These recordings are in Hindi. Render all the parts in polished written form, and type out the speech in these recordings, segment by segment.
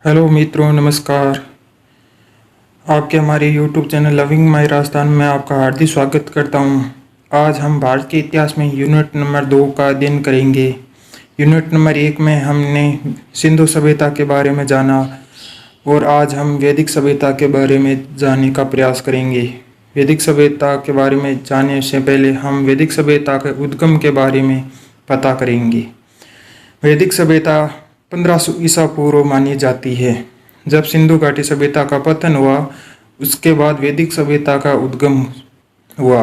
हेलो मित्रों, नमस्कार। आपके हमारे YouTube channel loving my Rajasthan में आपका हार्दिक स्वागत करता हूं। आज हम भारत के इतिहास में यूनिट नंबर 2 का अध्ययन करेंगे। यूनिट नंबर 1 में हमने सिंधु सभ्यता के बारे में जाना और आज हम वैदिक सभ्यता के बारे में जानने का प्रयास करेंगे। वैदिक सभ्यता के बारे में जानने से पहले हम वैदिक सभ्यता के उद्गम के बारे में पता करेंगे। वैदिक सभ्यता 1500 ईसा पूर्व मानी जाती है। जब सिंधु घाटी सभ्यता का पतन हुआ, उसके बाद वैदिक सभ्यता का उद्गम हुआ।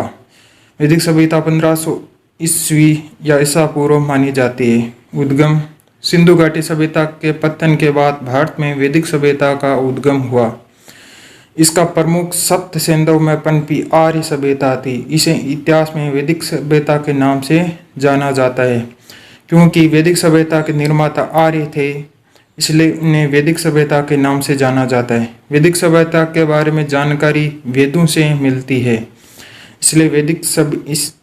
वैदिक सभ्यता 1500 ईस्वी या ईसा पूर्व मानी जाती है। उद्गम सिंधु घाटी सभ्यता के पतन के बाद भारत में वैदिक सभ्यता का उद्गम हुआ। इसका प्रमुख सप्त सिंधु में पनपी आर्य सभ्यता थी। इसे इतिहास में वैदिक सभ्यता के नाम से जाना जाता है। क्योंकि वैदिक सभ्यता के निर्माता आर्य थे, इसलिए उन्हें वैदिक सभ्यता के नाम से जाना जाता है। वैदिक सभ्यता के बारे में जानकारी वेदों से मिलती है,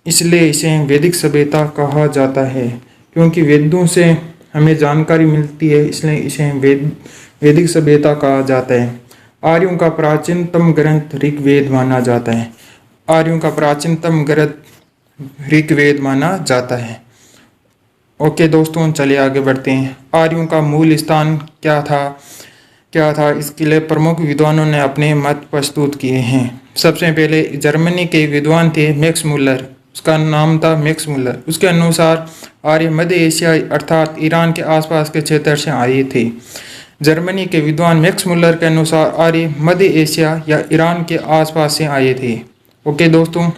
इसलिए इसे वैदिक सभ्यता कहा जाता है। क्योंकि वेदों से हमें जानकारी मिलती है, इसलिए इसे वैदिक सभ्यता कहा जाता है। आर्यों का प्राचीनतम ग्रंथ ऋग्वेद माना जाता है। आर्यों का प्राचीनतम ग्रंथ ऋग्वेद माना जाता है। ओके दोस्तों, चलिए आगे बढ़ते हैं। आर्यों का मूल स्थान क्या था, इसके लिए प्रमुख विद्वानों ने अपने मत प्रस्तुत किए हैं। सबसे पहले जर्मनी के विद्वान थे मैक्स मुलर, उसका नाम था मैक्स मुलर। उसके अनुसार आर्य मध्य एशिया अर्थात ईरान के आसपास के क्षेत्र से आए थे। जर्मनी के विद्वान मैक्स मुलर के अनुसार आर्य मध्य एशिया या ईरान के आसपास से आए थे। ओके दोस्तों,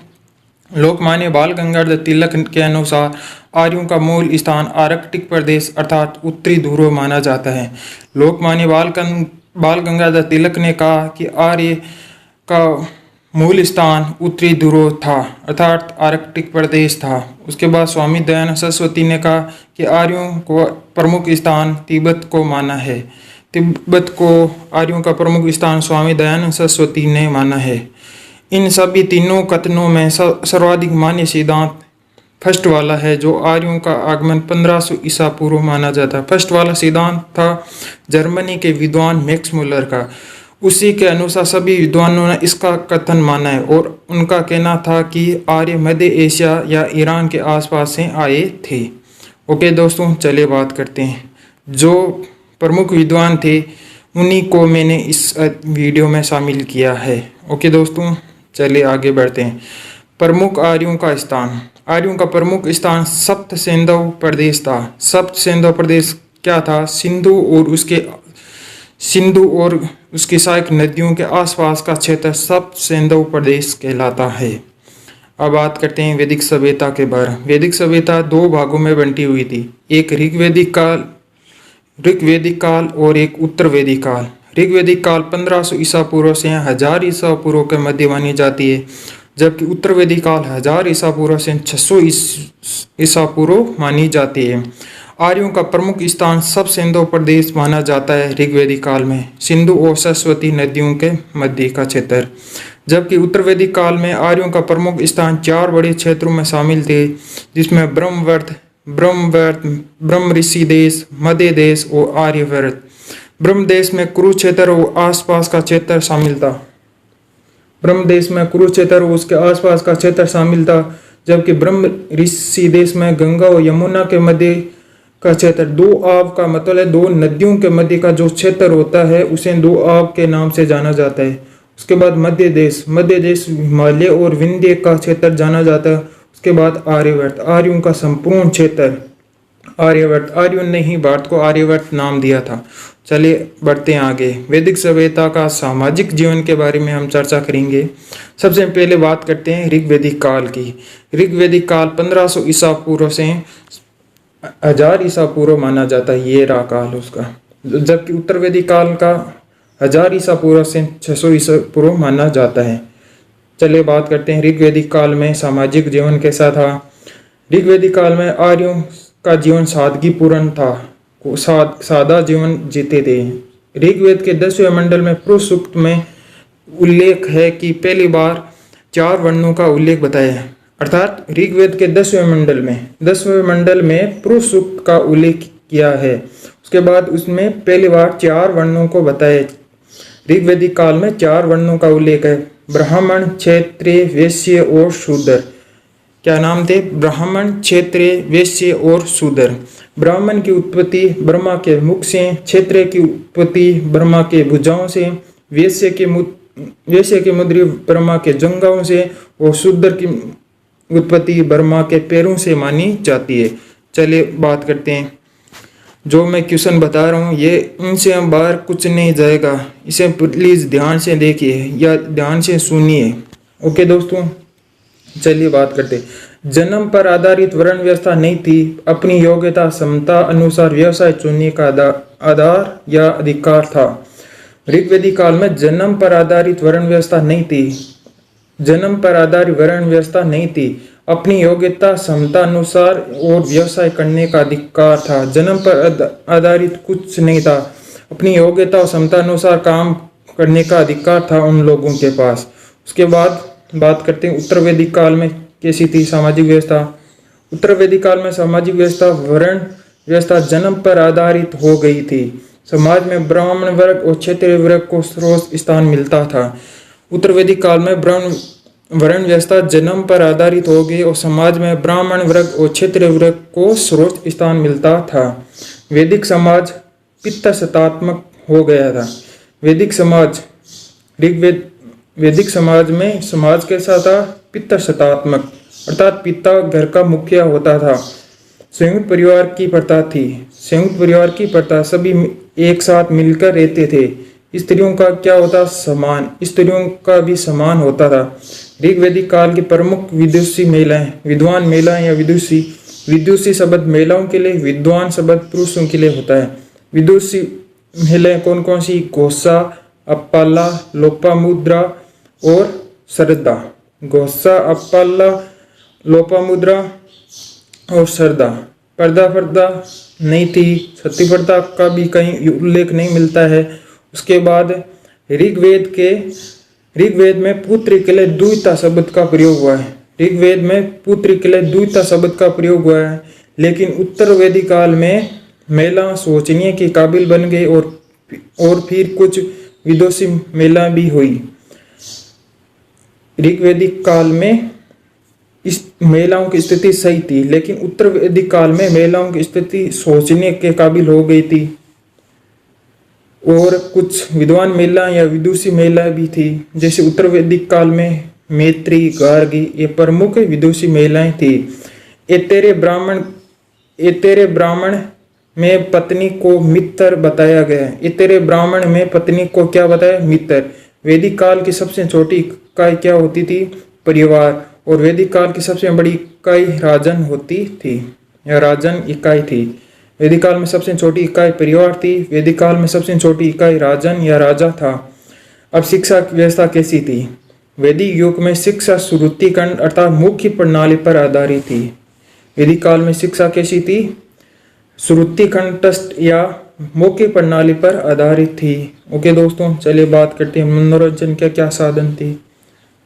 लोकमान्य बाल गंगाधर तिलक के अनुसार आर्यों का मूल स्थान आर्कटिक प्रदेश अर्थात उत्तरी ध्रुव माना जाता है। लोकमान्य बाल गंगाधर तिलक ने कहा कि आर्य का मूल स्थान उत्तरी ध्रुव था अर्थात आर्कटिक प्रदेश था। उसके बाद स्वामी दयानंद सरस्वती ने कहा कि आर्यों को प्रमुख स्थान तिब्बत को माना है। तिब्बत को आर्यों का प्रमुख स्थान स्वामी दयानंद सरस्वती ने माना है। इन सभी तीनों कथनों में सर्वाधिक मान्य सिद्धांत फर्स्ट वाला है, जो आर्यों का आगमन 1500 ईसा पूर्व माना जाता है। फर्स्ट वाला सिद्धांत था जर्मनी के विद्वान मैक्स मुलर का। उसी के अनुसार सभी विद्वानों ने इसका कथन माना है और उनका कहना था कि आर्य मध्य एशिया या ईरान के आसपास से आए थे। ओके दोस्तों, चलिए बात करते हैं। जो प्रमुख विद्वान थे उन्हीं को मैंने इस वीडियो में शामिल किया है। ओके दोस्तों, चलिए आगे बढ़ते हैं। प्रमुख आर्यों का स्थान। आर्यों का प्रमुख स्थान सप्त सिंधु प्रदेश था। सप्त सिंधु प्रदेश क्या था? सिंधु और उसकी सहायक नदियों के आसपास का क्षेत्र सप्त सिंधु प्रदेश कहलाता है। अब बात करते हैं वैदिक सभ्यता के बारे में। वैदिक सभ्यता दो भागों में बंटी हुई थी, एक ऋग्वैदिक काल और एक उत्तर वैदिक काल। ऋग्वैदिक काल 1500 ईसा पूर्व से 1000 ईसा पूर्व के मध्य मानी जाती है, जबकि उत्तर वैदिक काल 1000 ईसा पूर्व से 600 ईसा पूर्व मानी जाती है। आर्यों का प्रमुख स्थान सब सिंधु प्रदेश माना जाता है ऋग्वैदिक काल में, सिंधु और सरस्वती नदियों के मध्य का क्षेत्र। जबकि उत्तर वैदिक काल में आर्यों का प्रमुख स्थान 4 बड़े क्षेत्रों में शामिल थे, जिसमें ब्रह्म ऋषि देश, मध्य देश और आर्यवर्त। ब्रह्म देश में कुरुक्षेत्र और आसपास का क्षेत्र शामिल था। ब्रह्म देश में कुरुक्षेत्र और उसके आसपास का क्षेत्र शामिल था, जबकि ब्रह्म ऋषि देश में गंगा और यमुना के मध्य का क्षेत्र। दो आब का मतलब है दो नदियों के मध्य का जो क्षेत्र होता है उसे दो आब के नाम से जाना जाता है। उसके बाद मध्य देश हिमालय और विंध्य का क्षेत्र जाना जाता है। उसके बाद आर्यवर्त, आर्यों का संपूर्ण क्षेत्र आर्यवर्त। आर्यों ने ही भारत को आर्यवर्त नाम दिया था। चलिए बढ़ते हैं आगे। वैदिक सभ्यता का सामाजिक जीवन के बारे में हम चर्चा करेंगे। सबसे पहले बात करते हैं ऋग्वैदिक काल की। ऋग्वैदिक काल 1500 ईसा पूर्व से 1000 ईसा पूर्व माना जाता है, ये रहा काल उसका। जबकि उत्तर वैदिक काल का 1000 ईसा पूर्व से 600 ईसा पूर्व माना जाता है। चलिए बात करते हैं ऋग्वैदिक काल में सामाजिक जीवन कैसा था। ऋग्वैदिक काल में आर्यों का जीवन सादगीपूर्ण था, सादा जीवन जीते थे। ऋग्वेद के 10वें मंडल में पुरुष सूक्त में उल्लेख है कि पहली बार 4 वर्णों का उल्लेख बताया है, अर्थात ऋग्वेद के 10वें मंडल में पुरुष सूक्त का उल्लेख किया है। उसके बाद उसमें पहली बार 4 वर्णों को बताए। ऋग्वेदिक काल में 4 वर्णों का उल्लेख है। ब्राह्मण, क्षत्रिय, वैश्य और शूद्र। क्या नाम थे? ब्राह्मण, क्षत्रिय, वैश्य और शूद्र। ब्राह्मण की उत्पत्ति ब्रह्मा के मुख से, क्षत्रिय की उत्पत्ति ब्रह्मा के भुजाओं से, वैश्य की मुद्री ब्रह्मा के जंघाओं से और शूद्र की उत्पत्ति ब्रह्मा के पैरों से मानी जाती है। चलिए बात करते हैं। जो मैं क्वेश्चन बता रहा हूँ ये इनसे हम बाहर कुछ नहीं जाएगा, इसे प्लीज़ ध्यान से देखिए या ध्यान से सुनिए। ओके दोस्तों, चलिए बात करते हैं। जन्म पर आधारित वर्ण व्यवस्था नहीं थी। अपनी योग्यता क्षमता अनुसार व्यवसाय चुनने का आधार या अधिकार था। ऋग्वेदिक काल में जन्म पर आधारित वर्ण व्यवस्था नहीं थी। जन्म पर आधारित वर्ण व्यवस्था नहीं थी। अपनी योग्यता क्षमता अनुसार और व्यवसाय करने का अधिकार था। जन्म पर आधारित कुछ नहीं था। अपनी योग्यता और क्षमता अनुसार काम करने का अधिकार था उन लोगों के पास। उसके बाद बात करते हैं उत्तर वैदिक काल में कैसी थी सामाजिक व्यवस्था। उत्तर वैदिक काल में सामाजिक व्यवस्था वर्ण व्यवस्था जन्म पर आधारित हो गई थी। समाज में ब्राह्मण वर्ग और क्षत्रिय वर्ग को सर्वोच्च स्थान मिलता था। उत्तर वैदिक काल में वर्ण व्यवस्था जन्म पर आधारित हो गई और समाज में ब्राह्मण वर्ग और क्षत्रिय वर्ग को सर्वोच्च स्थान मिलता था। वैदिक समाज पितृसत्तात्मक हो गया था। वैदिक समाज वैदिक समाज में समाज कैसा था? पितृसत्तात्मक, अर्थात पिता घर का मुखिया होता था। संयुक्त परिवार की प्रथा थी। संयुक्त परिवार की प्रथा, सभी एक साथ मिलकर रहते थे। स्त्रियों का क्या होता? समान, स्त्रियों का भी समान होता था। ऋग्वेदिक काल की प्रमुख विदुषी महिलाएं, विद्वान महिलाएं या विदुषी। विदुषी शब्द महिलाओं के लिए, विद्वान शब्द पुरुषों के लिए होता है। विदुषी महिलाएं कौन कौन सी? घोषा, अप्पाला, लोपामुद्रा और सरदा। घोषा, अप्पाला, लोपामुद्रा और सरदा। पर्दा नहीं थी। सती प्रथा का भी कहीं उल्लेख नहीं मिलता है। उसके बाद ऋग्वेद में पुत्री के लिए द्विता शब्द का प्रयोग हुआ है। ऋग्वेद में पुत्री के लिए द्विता शब्द का प्रयोग हुआ है। लेकिन उत्तर वैदिक काल में महिला सोचनीय के काबिल बन गई और फिर कुछ विदुषी महिला भी हुई। ऋग्वेदिक काल में इस महिलाओं की स्थिति सही थी, लेकिन उत्तर वैदिक काल में महिलाओं की स्थिति सोचने के काबिल हो गई थी और कुछ विद्वान महिला या विदुषी महिला भी थी। जैसे उत्तर वैदिक काल में मैत्री, गार्गी ये प्रमुख विदुषी महिलाएं थी। एतेरे ब्राह्मण में पत्नी को मित्र बताया गया। एतेरे ब्राह्मण में पत्नी को क्या बताया? मित्र। वैदिक काल की सबसे छोटी इकाई क्या होती थी? परिवार। और वैदिक काल की सबसे बड़ी इकाई राजन होती थी या राजन इकाई थी। वैदिक काल में सबसे छोटी इकाई परिवार थी। वैदिक काल में सबसे छोटी इकाई राजन या राजा था। अब शिक्षा व्यवस्था कैसी थी? वैदिक युग में शिक्षा श्रुतिखंड अर्थात मुख्य प्रणाली पर आधारित थी। वैदिक काल में शिक्षा कैसी थी? श्रुतिखंड या मुख्य प्रणाली पर आधारित थी। ओके दोस्तों, चलिए बात करते हैं मनोरंजन के क्या साधन थे।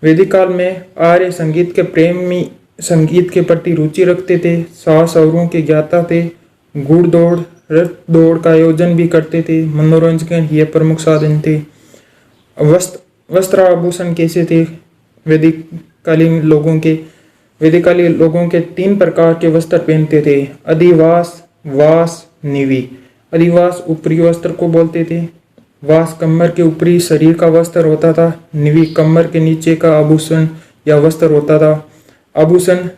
वैदिक काल में आर्य संगीत के प्रेमी संगीत के प्रति रुचि रखते थे। साहस औरों के ज्ञाता थे। घुड़ दौड़, रथ दौड़ का आयोजन भी करते थे। मनोरंजन के ये प्रमुख साधन थे। वस्त्र आभूषण कैसे थे? वैदिक कालीन लोगों के 3 प्रकार के वस्त्र पहनते थे। अधिवास, वास, निवि। अधिवास ऊपरी वस्त्र को बोलते थे। वास कमर के ऊपरी शरीर का वस्त्र होता था। निवि कमर के नीचे का आभूषण या वस्त्र होता था। आभूषण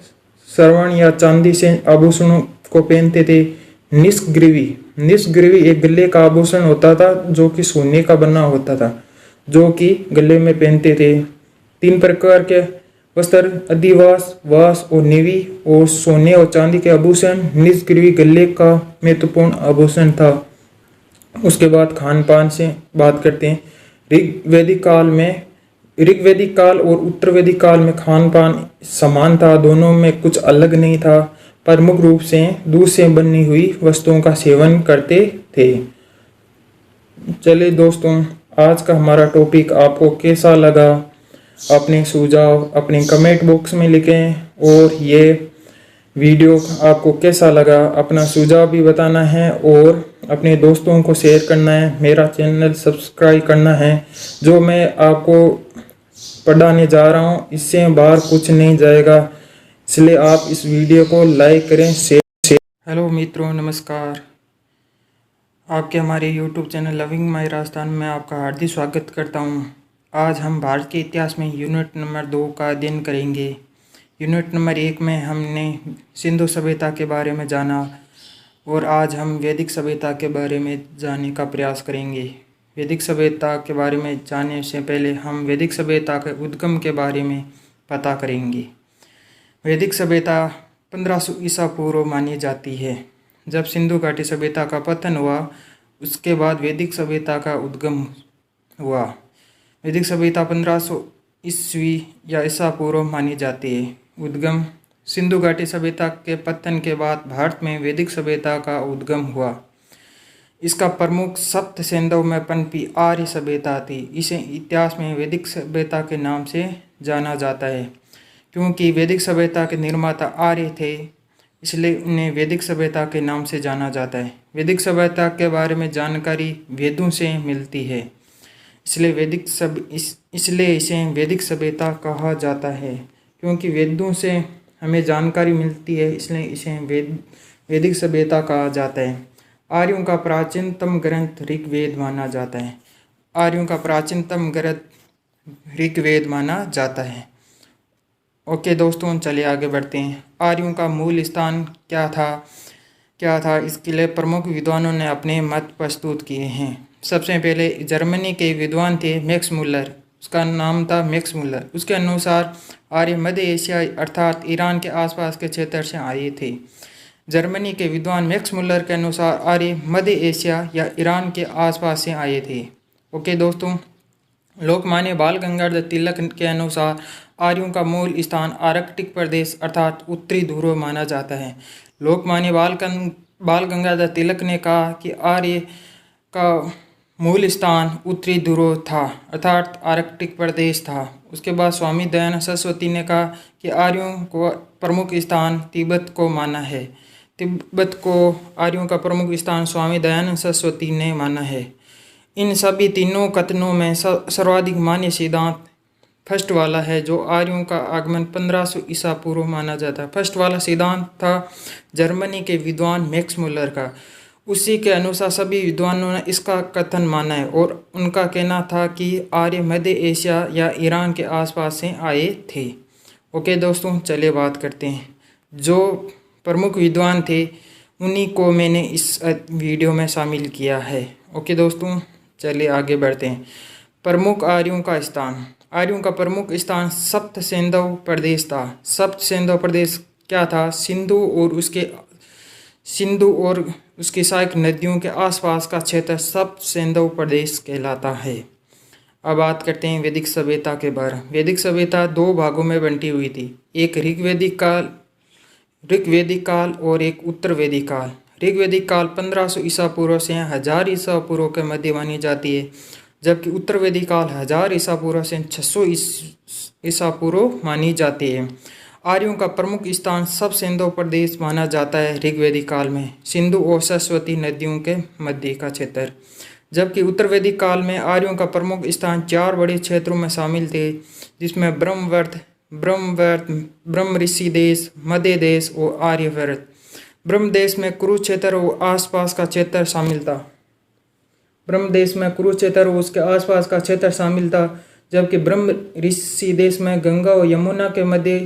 स्वर्ण या चांदी से आभूषणों को पहनते थे। निष्ग्रीवी एक गले का आभूषण होता था जो कि सोने का बना होता था, जो कि गले में पहनते थे। 3 प्रकार के वस्त्र, अधिवास, वास और निवि, और सोने और चांदी के आभूषण। निष्ग्रीवी गले का महत्वपूर्ण आभूषण था। उसके बाद खान पान से बात करते हैं। ऋग्वेदिक काल और उत्तर वैदिक काल में खान पान समान था। दोनों में कुछ अलग नहीं था। प्रमुख रूप से दूध से बनी हुई वस्तुओं का सेवन करते थे। चलिए दोस्तों, आज का हमारा टॉपिक आपको कैसा लगा? अपने सुझाव अपने कमेंट बॉक्स में लिखें और ये वीडियो आपको कैसा लगा अपना सुझाव भी बताना है और अपने दोस्तों को शेयर करना है, मेरा चैनल सब्सक्राइब करना है। जो मैं आपको पढ़ाने जा रहा हूँ इससे बाहर कुछ नहीं जाएगा, इसलिए आप इस वीडियो को लाइक करें, शेयर। हेलो मित्रों, नमस्कार। आपके हमारे YouTube channel loving my Rajasthan में आपका हार्दिक स्वागत करता हूँ। आज हम भारत के इतिहास में यूनिट नंबर 2 का अध्ययन करेंगे। यूनिट नंबर 1 में हमने सिंधु सभ्यता के बारे में जाना और आज हम वैदिक सभ्यता के बारे में जानने का प्रयास करेंगे। वैदिक सभ्यता के बारे में जानने से पहले हम वैदिक सभ्यता के उद्गम के बारे में पता करेंगे। वैदिक सभ्यता 1500 ईसा पूर्व मानी जाती है। जब सिंधु घाटी सभ्यता का पतन हुआ उसके बाद वैदिक सभ्यता का उद्गम हुआ। वैदिक सभ्यता 1500 ईस्वी या ईसा पूर्व मानी जाती है। उद्गम सिंधु घाटी सभ्यता के पतन के बाद भारत में वैदिक सभ्यता का उद्गम हुआ। इसका प्रमुख सप्त सिंधु में पनपी आर्य सभ्यता थी। इसे इतिहास में वैदिक सभ्यता के नाम से जाना जाता है। क्योंकि वैदिक सभ्यता के निर्माता आर्य थे इसलिए उन्हें वैदिक सभ्यता के नाम से जाना जाता है। वैदिक सभ्यता के बारे में जानकारी वेदों से मिलती है, इसलिए इसे वैदिक सभ्यता कहा जाता है। क्योंकि वेदों से हमें जानकारी मिलती है इसलिए इसे वैदिक सभ्यता कहा जाता है। आर्यों का प्राचीनतम ग्रंथ ऋग्वेद माना जाता है। आर्यों का प्राचीनतम ग्रंथ ऋग्वेद माना जाता है। ओके दोस्तों, चलिए आगे बढ़ते हैं। आर्यों का मूल स्थान क्या था इसके लिए प्रमुख विद्वानों ने अपने मत प्रस्तुत किए हैं। सबसे पहले जर्मनी के विद्वान थे मैक्स मुल्लर, उसका नाम था मैक्स मुल्लर। उसके अनुसार आर्य मध्य एशिया अर्थात ईरान के आसपास के क्षेत्र से आए थे। जर्मनी के विद्वान मैक्स मुल्लर के अनुसार आर्य मध्य एशिया या ईरान के आसपास से आए थे। ओके दोस्तों, लोकमान्य बाल गंगाधर तिलक के अनुसार आर्यों का मूल स्थान आर्कटिक प्रदेश अर्थात उत्तरी ध्रुव माना जाता है। लोकमान्य बाल गंगाधर तिलक ने कहा कि आर्य का मूल स्थान उत्तरी ध्रुव था अर्थात आर्कटिक प्रदेश था। उसके बाद स्वामी दयानंद सरस्वती ने कहा कि आर्यों को प्रमुख स्थान तिब्बत को माना है। तिब्बत को आर्यों का प्रमुख स्थान स्वामी दयानंद सरस्वती ने माना है। इन सभी तीनों कथनों में सर्वाधिक मान्य सिद्धांत फर्स्ट वाला है, जो आर्यों का आगमन 1500 ईसा पूर्व माना जाता है। फर्स्ट वाला सिद्धांत था जर्मनी के विद्वान मैक्स मुल्लर का। उसी के अनुसार सभी विद्वानों ने इसका कथन माना है और उनका कहना था कि आर्य मध्य एशिया या ईरान के आसपास से आए थे। ओके दोस्तों, चलिए बात करते हैं। जो प्रमुख विद्वान थे उन्हीं को मैंने इस वीडियो में शामिल किया है। ओके दोस्तों, चलिए आगे बढ़ते हैं। प्रमुख आर्यों का स्थान। आर्यों का प्रमुख स्थान सप्त सिंधु प्रदेश था। सप्त सिंधु प्रदेश क्या था? सिंधु और उसकी सहायक नदियों के आसपास का क्षेत्र सप्त सिंधु प्रदेश कहलाता है। अब बात करते हैं वैदिक सभ्यता के बारे में। वैदिक सभ्यता 2 भागों में बंटी हुई थी, एक ऋग्वैदिक काल और एक उत्तर वैदिक काल। ऋग्वैदिक काल 1500 ईसा पूर्व से 1000 ईसा पूर्व के मध्य मानी जाती है, जबकि उत्तर वैदिक काल 1000 ईसा पूर्व से 600 ईसा पूर्व मानी जाती है। आर्यों का प्रमुख स्थान सब सिंधु प्रदेश माना जाता है ऋग्वैदिक काल में, सिंधु और सरस्वती नदियों के मध्य का क्षेत्र। जबकि उत्तर वैदिक काल में आर्यों का प्रमुख स्थान 4 बड़े क्षेत्रों में शामिल थे, जिसमें ब्रह्म ऋषि देश, मध्य देश और आर्यवर्त। ब्रह्म देश में कुरुक्षेत्र और आसपास का क्षेत्र शामिल था। ब्रह्म देश में कुरुक्षेत्र और उसके आसपास का क्षेत्र शामिल था, जबकि ब्रह्म ऋषि देश में गंगा और यमुना के मध्य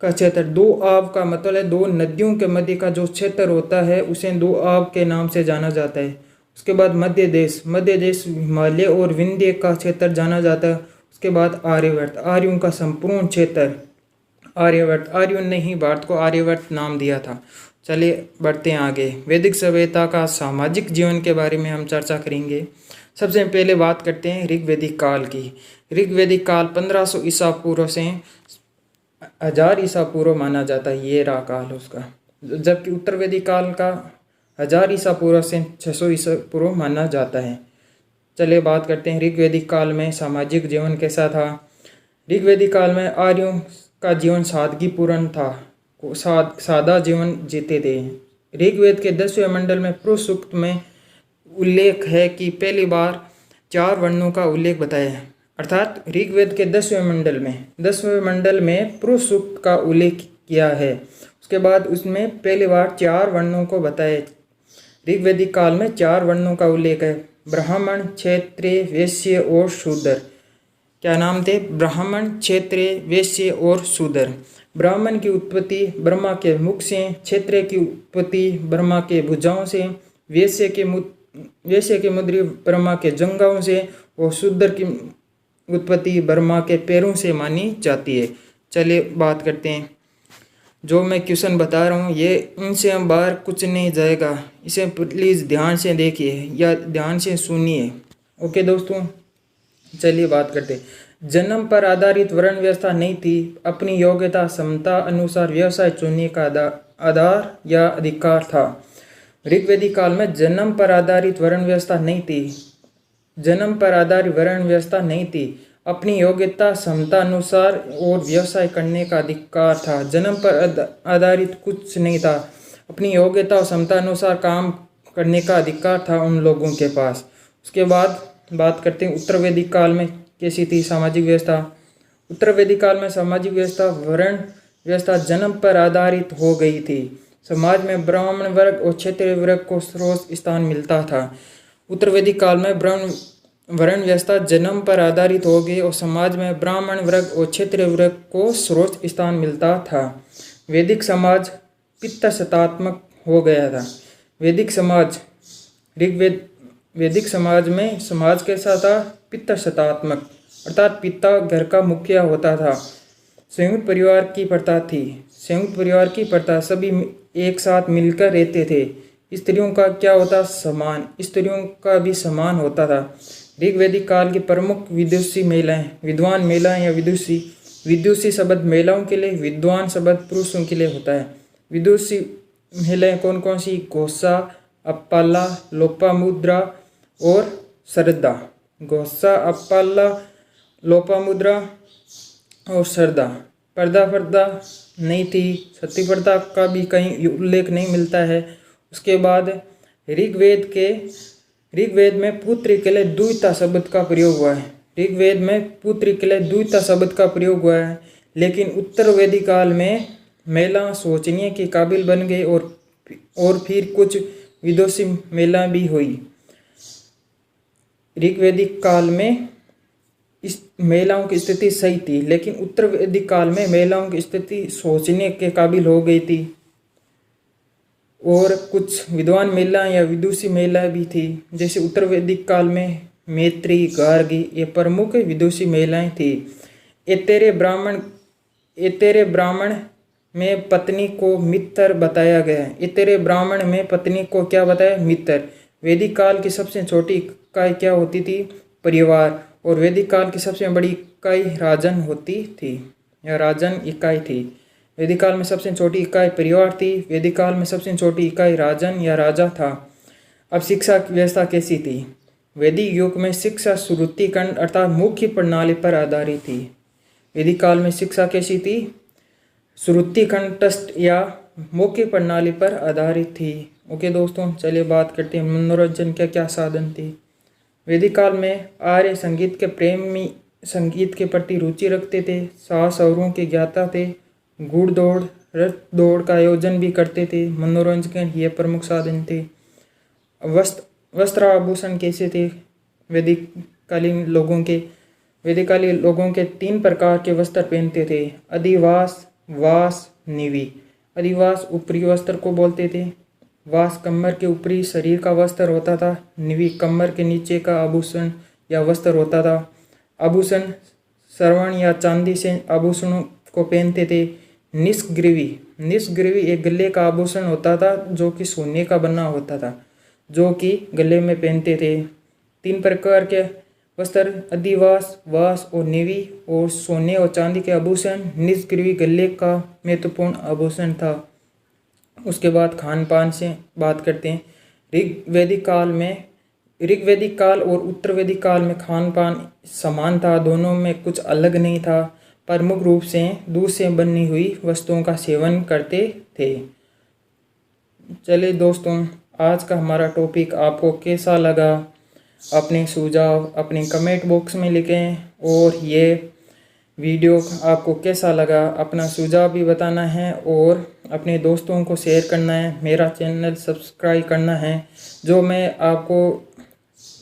का क्षेत्र। 2 आब का मतलब है 2 नदियों के मध्य का जो क्षेत्र होता है उसे 2 आब के नाम से जाना जाता है। उसके बाद मध्य देश हिमालय और विंध्य का क्षेत्र जाना जाता है। उसके बाद आर्यवर्त, आर्यों का संपूर्ण क्षेत्र आर्यवर्त। आर्यों ने ही भारत को आर्यवर्त नाम दिया था। चलिए बढ़ते हैं आगे। वैदिक सभ्यता का सामाजिक जीवन के बारे में हम चर्चा करेंगे। सबसे पहले बात करते हैं ऋग्वैदिक काल की। ऋग्वैदिक काल 1500 ईसा पूर्व से 1000 ईसा पूर्व माना जाता है, ये रहा काल उसका। जबकि उत्तर वैदिक काल का 1000 ईसा पूर्व से 600 ईसा पूर्व माना जाता है। चलिए बात करते हैं ऋग्वैदिक काल में सामाजिक जीवन कैसा था। ऋग्वैदिक काल में आर्यों का जीवन सादगीपूर्ण था, सादा जीवन जीते थे। ऋग्वेद के 10वें मंडल में पुरुष सूक्त में उल्लेख है कि पहली बार 4 वर्णों का उल्लेख बताया है, अर्थात ऋग्वेद के 10वें मंडल में पुरुष सूक्त का उल्लेख किया है। उसके बाद उसमें पहली बार 4 वर्णों को बताया। ऋग्वेदिक काल में 4 वर्णों का उल्लेख है, ब्राह्मण, क्षत्रिय, वैश्य और शूद्र। क्या नाम थे? ब्राह्मण, क्षत्रिय, वैश्य और शूद्र। ब्राह्मण की उत्पत्ति ब्रह्मा के मुख से, क्षत्रिय की उत्पत्ति ब्रह्मा के भुजाओं से, वैश्य के मुद्री ब्रह्मा के जंघाओं से और शूद्र की उत्पत्ति ब्रह्मा के पैरों से मानी जाती है। चलिए बात करते हैं। जो मैं क्वेश्चन बता रहा हूँ ये इनसे हम बाहर कुछ नहीं जाएगा, इसे प्लीज़ ध्यान से देखिए या ध्यान से सुनिए। ओके दोस्तों, चलिए बात करते हैं। जन्म पर आधारित वर्ण व्यवस्था नहीं थी, अपनी योग्यता क्षमता अनुसार व्यवसाय चुनने का आधार या अधिकार था। ऋग्वेदिक काल में जन्म पर आधारित वर्ण व्यवस्था नहीं थी, अपनी योग्यता क्षमता अनुसार और व्यवसाय करने का अधिकार था। जन्म पर आधारित कुछ नहीं था, अपनी योग्यता और क्षमता अनुसार काम करने का अधिकार था उन लोगों के पास। उसके बाद बात करते हैं उत्तर वैदिक काल में कैसी थी सामाजिक व्यवस्था। उत्तर वैदिक काल में सामाजिक व्यवस्था वर्ण व्यवस्था जन्म पर आधारित हो गई थी। समाज में ब्राह्मण वर्ग और क्षत्रिय वर्ग को सर्वोच्च स्थान मिलता था। उत्तर वैदिक काल में वर्ण व्यवस्था जन्म पर आधारित हो गई और समाज में ब्राह्मण वर्ग और क्षत्रिय वर्ग को सर्वोच्च स्थान मिलता था। वैदिक समाज पितृसत्तात्मक हो गया था। वैदिक समाज में समाज कैसा था? पितृसत्तात्मक, अर्थात पिता घर का मुखिया होता था। संयुक्त परिवार की प्रथा सभी एक साथ मिलकर रहते थे। स्त्रियों का क्या होता? समान, स्त्रियों का भी समान होता था। ऋग्वेदिक काल की प्रमुख विद्वान महिलाएं या विदुषी शब्द महिलाओं के लिए, विद्वान शब्द पुरुषों के लिए होता है। विदुषी महिलाएं कौन कौन सी? घोषा, अप्पाला, लोपामुद्रा और सरदा। घोषा, अप्पाला, लोपामुद्रा और सरदा। पर्दा नहीं थी, सती प्रथा का भी कहीं उल्लेख नहीं मिलता है। उसके बाद ऋग्वेद में पुत्री के लिए द्विता शब्द का प्रयोग हुआ है, लेकिन उत्तर वैदिक काल में महिला सोचने के काबिल बन गई और फिर कुछ विदुषी महिला भी हुई। ऋग्वेदिक काल में इस महिलाओं की स्थिति सही थी, लेकिन उत्तर वैदिक काल में महिलाओं की स्थिति सोचने के काबिल हो गई थी और कुछ विद्वान महिलाएं या विदुषी महिलाएं भी थी। जैसे उत्तर वैदिक काल में मैत्री, गार्गी ये प्रमुख विदुषी महिलाएं थी। ऐतरेय ब्राह्मण में पत्नी को मित्र बताया गया है। ऐतरेय ब्राह्मण में पत्नी को क्या बताया? मित्र। वैदिक काल की सबसे छोटी इकाई क्या होती थी? परिवार। और वैदिक काल की सबसे बड़ी इकाई राजन होती थी या राजन इकाई थी। वैदिक काल में सबसे छोटी इकाई परिवार थी। वैदिक काल में सबसे छोटी इकाई राजन या राजा था। अब शिक्षा की व्यवस्था कैसी थी? वैदिक युग में शिक्षा श्रुति खंड अर्थात मुख्य प्रणाली पर आधारित थी। वैदिक काल में शिक्षा कैसी थी? श्रुति खंड टेस्ट या मुख्य प्रणाली पर आधारित थी। ओके दोस्तों, चलिए बात करते हैं मनोरंजन के क्या साधन थे। वैदिक काल में आर्य संगीत के प्रेमी संगीत के प्रति रुचि रखते थे, साहस औरों के ज्ञाता थे, घुड़ दौड़, रथ दौड़ का आयोजन भी करते थे। मनोरंजन के ये प्रमुख साधन थे। वस्त्र आभूषण कैसे थे? वैदिक कालीन लोगों के 3 प्रकार के वस्त्र पहनते थे, अधिवास, वास, निवि। अधिवास ऊपरी वस्त्र को बोलते थे। वास कमर के ऊपरी शरीर का वस्त्र होता था। निवि कमर के नीचे का आभूषण या वस्त्र होता था। आभूषण स्वर्ण या चांदी से आभूषणों को पहनते थे। निष्ग्रीवी एक गले का आभूषण होता था जो कि सोने का बना होता था, जो कि गले में पहनते थे। 3 प्रकार के वस्त्र, अधिवास, वास और निवि, और सोने और चांदी के आभूषण। निष्ग्रीवी गले का महत्वपूर्ण आभूषण था। उसके बाद खान पान से बात करते हैं। ऋग्वेदिक काल और उत्तर वैदिक काल में खान पान समान था, दोनों में कुछ अलग नहीं था। प्रमुख रूप से दूध से बनी हुई वस्तुओं का सेवन करते थे। चलिए दोस्तों, आज का हमारा टॉपिक आपको कैसा लगा, अपने सुझाव अपने कमेंट बॉक्स में लिखें। और ये वीडियो आपको कैसा लगा अपना सुझाव भी बताना है और अपने दोस्तों को शेयर करना है। मेरा चैनल सब्सक्राइब करना है। जो मैं आपको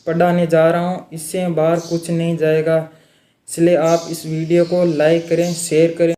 पढ़ाने जा रहा हूँ इससे बाहर कुछ नहीं जाएगा, इसलिए आप इस वीडियो को लाइक करें, शेयर करें।